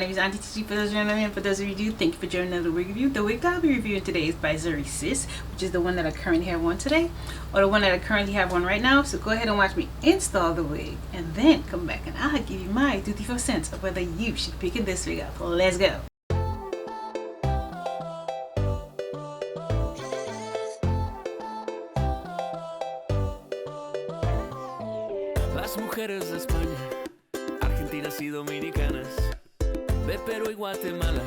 name is Auntie Titi for those of you who know me, and for those of you who do, thank you for joining another wig review. The wig that I'll be reviewing today is by Zury Sis, which is the one that I currently have on today, or the one that I currently have on right now. So go ahead and watch me install the wig, and then come back and I'll give you my dutiful sense of whether you should be picking this wig up. Let's go. Las mujeres de España, Argentinas y Dominicanas, de Perú y Guatemala,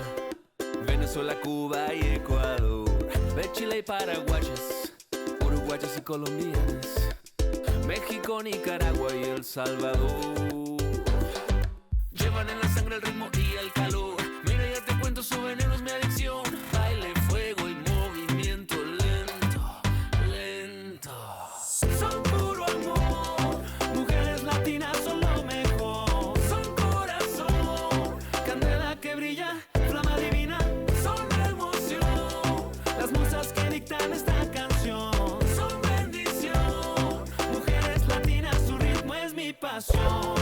Venezuela, Cuba y Ecuador, de Chile y Paraguayas, uruguayas y colombianas, México, Nicaragua y El Salvador. Llevan en la sangre el ritmo y el calor. Mira, ya te cuento, su veneno es mi adicción. Baile, fuego y movimiento lento, lento. Son puro amor. Mujeres latinas son lo mejor. Son corazón, candela que brilla, flama divina. Son emoción, las musas que dictan esta canción. Son bendición. Mujeres latinas, su ritmo es mi pasión.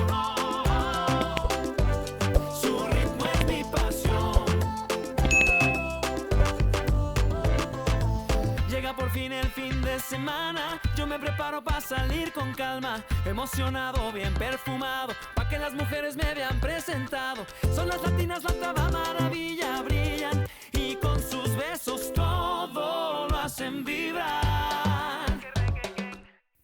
Por fin el fin de semana, yo me preparo para salir con calma, emocionado, bien perfumado, pa' que las mujeres me vean presentado. Son las latinas la octava maravilla, brillan y con sus besos todo lo hacen vibrar.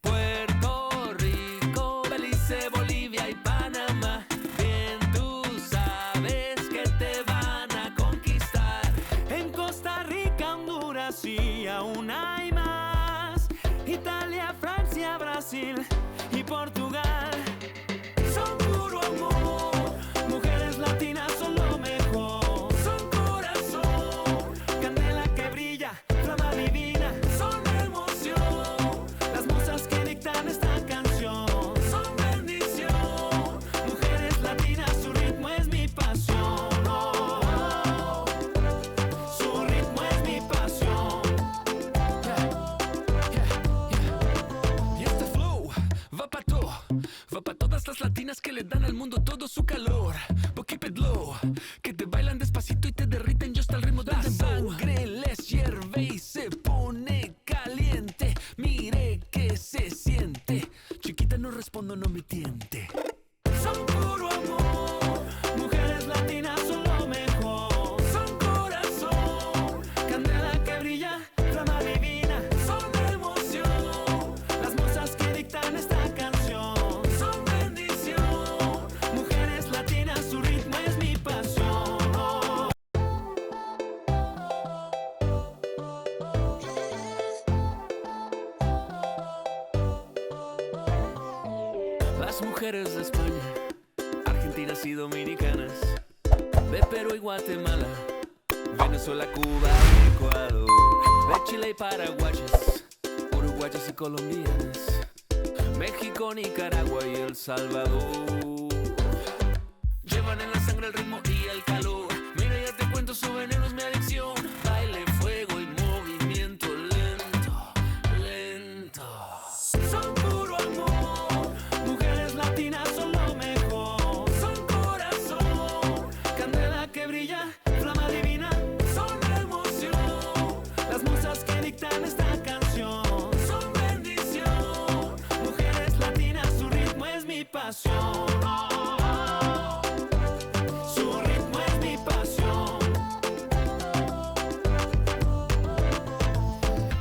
Puerto Rico, Belice, Bolivia y Panamá, bien tú sabes que te van a conquistar. En Costa Rica, Honduras y aún hay más, Italia, Francia, Brasil y Portugal. Son puro amor, mujeres latinas son lo mejor. Son corazón, candela que brilla, flama divina. Son emoción, las musas que dictan esta canción. Son bendición, mujeres latinas, su ritmo es mi pasión. Su ritmo es mi pasión. Y este flow va pa' todas las latinas que le dan al mundo todo su calor. But keep it low, que te bailan despacito y te derriten just al ritmo de la sangre les hierve y se pone caliente. Mire que se siente, chiquita no respondo, no me tiente. Son puro amor, mujeres latinas son lo mejor. Son corazón, candela que brilla, flama divina. Son emoción, las musas que dictan esta canción. Son bendición, mujeres latinas, su ritmo es mi pasión. Las mujeres de España, Argentinas y Dominicanas, de Perú y Guatemala, Venezuela, Cuba y Ecuador, de Chile y Paraguayas, uruguayas y colombianas, México, Nicaragua y El Salvador. Llevan en la sangre el ritmo y el calor. Mira, ya te cuento, su veneno es mi adicción. Baile, fuego y movimiento lento, lento. Son puro amor, mujeres latinas son lo mejor. Son corazón, candela que brilla, flama divina. Son emoción, las musas que dictan esta canción. Son bendición, mujeres latinas, su ritmo es mi pasión. Su ritmo es mi pasión.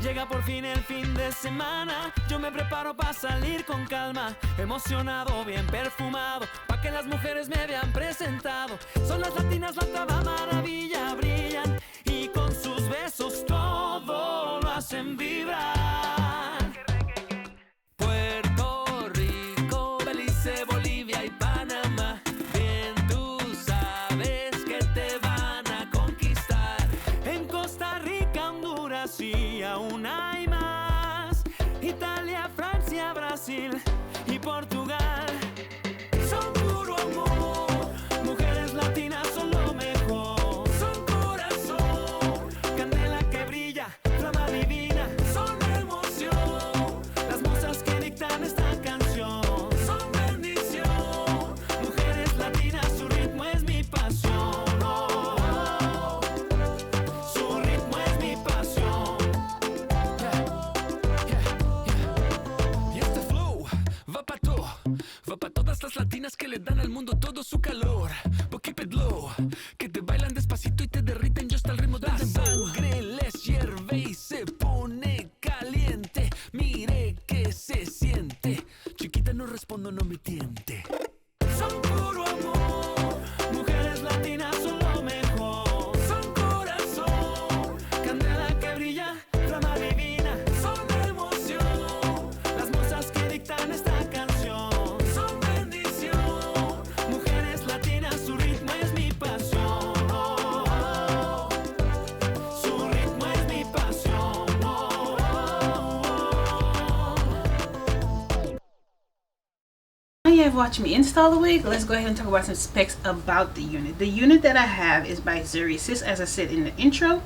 Llega por fin el fin de semana, yo me preparo para salir con calma, emocionado, bien perfumado, pa' que las mujeres me vean presentado. Son las latinas la octava maravilla, brillan y con sus besos todo lo hacen vibrar. Puerto Rico, Belice, Bolivia y Panamá, bien tú sabes que te van a conquistar. En Costa Rica, Honduras y aún hay más, Italia, Francia, Brasil y Portugal. Son puro amor, mujeres latinas. que te bailan despacito y te derriten yo hasta el ritmo del dembow. La sangre les hierve y se pone caliente. Mire que se siente. Chiquita, no respondo, no me tiente. Son puro amor, mujeres latinas son lo mejor. Son corazón, candela que brilla, flama divina. Son emoción, las musas que dictan esta canción. Son bendición, mujeres latinas, su ritmo es mi pasión. Oh, oh, oh. Su ritmo es mi pasión. Oh, oh, oh. Now you have watched me install the wig. Let's go ahead and talk about some specs about the unit. The unit that I have is by Zury Sis, as I said in the intro.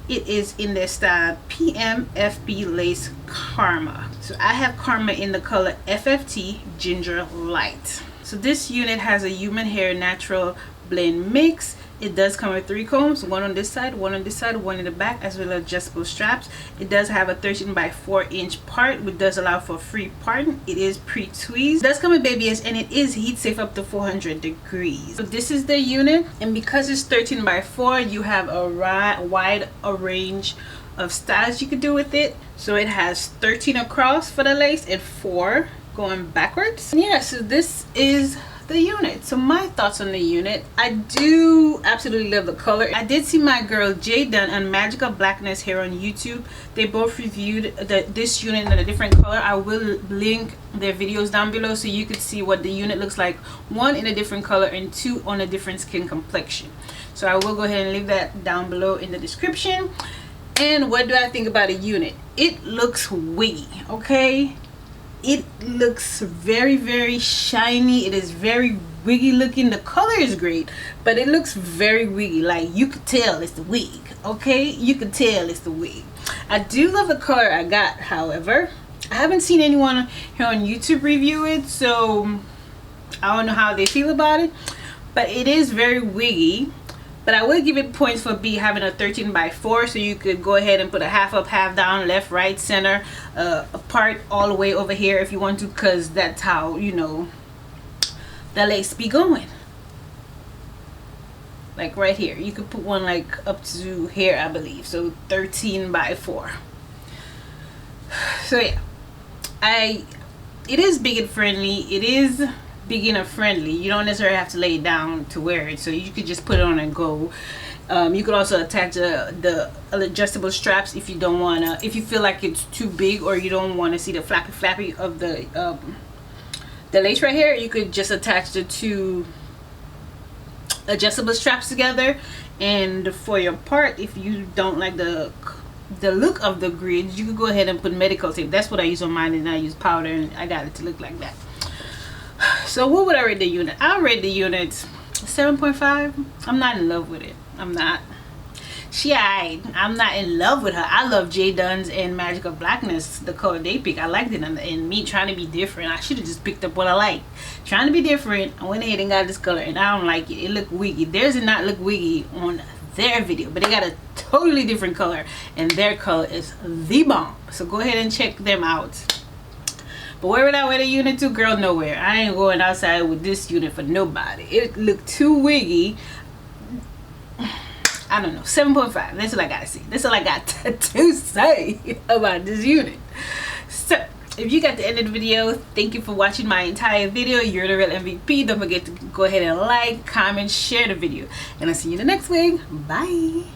It is in the style PMFB Lace Karma. So I have Karma in the color FFT Ginger Light. So this unit has a human hair natural blend mix. It does come with 3 combs, one on this side, one on this side, one in the back, as well as adjustable straps. It does have a 13 by 4 inch part, which does allow for free parting. It is pre-tweezed. It does come with baby hairs, and it is heat safe up to 400 degrees. So this is the unit, and because it's 13 by 4, you have a wide range of styles you could do with it. So it has 13 across for the lace and 4 going backwards. Yeah, so this is the unit. So my thoughts on the unit: I do absolutely love the color. I did see my girl Jay Dunn and Magical Blackness here on YouTube. They both reviewed this unit in a different color. I will link their videos down below so you could see what the unit looks like, 1 in a different color and 2 on a different skin complexion. So I will go ahead and leave that down below in the description. And what do I think about a unit? It looks wiggy, okay? It looks very shiny. It is very wiggy looking. The color is great, but it looks very wiggy. Like, you could tell it's the wig, okay? You could tell it's the wig. I do love the color I got. However, I haven't seen anyone here on YouTube review it, so I don't know how they feel about it, but it is very wiggy. But I will give it points for having a 13 by 4, so you could go ahead and put a half up, half down, left, right, center, apart all the way over here if you want to, because that's how, you know, the lace be going. Like right here, you could put one like up to here, I believe. So 13 by 4. So yeah, it is beginner friendly. It is beginner friendly. You don't necessarily have to lay it down to wear it, so you could just put it on and go. You could also attach the adjustable straps if you don't wanna, if you feel like it's too big or you don't want to see the flappy of the lace right here. You could just attach the 2 adjustable straps together. And for your part, if you don't like the look of the grids, you could go ahead and put medical tape. That's what I use on mine, and I use powder, and I got it to look like that. So what would I rate the unit? I'll rate the unit 7.5. I'm not in love with it. I'm not. I'm not in love with her. I love Jay Dunn's and Magical Blackness, the color they pick. I liked it, and me trying to be different, I should have just picked up what I like. Trying to be different, I went ahead and got this color, and I don't like it. It looked wiggy. Theirs did not look wiggy on their video, but they got a totally different color, and their color is the bomb. So go ahead and check them out. But where would I wear the unit to? Girl, nowhere. I ain't going outside with this unit for nobody. It looked too wiggy. I don't know. 7.5. That's all I gotta say. That's all I got to say about this unit. So if you got to the end of the video, thank you for watching my entire video. You're the real MVP. Don't forget to go ahead and like, comment, share the video, and I'll see you in the next wig. Bye.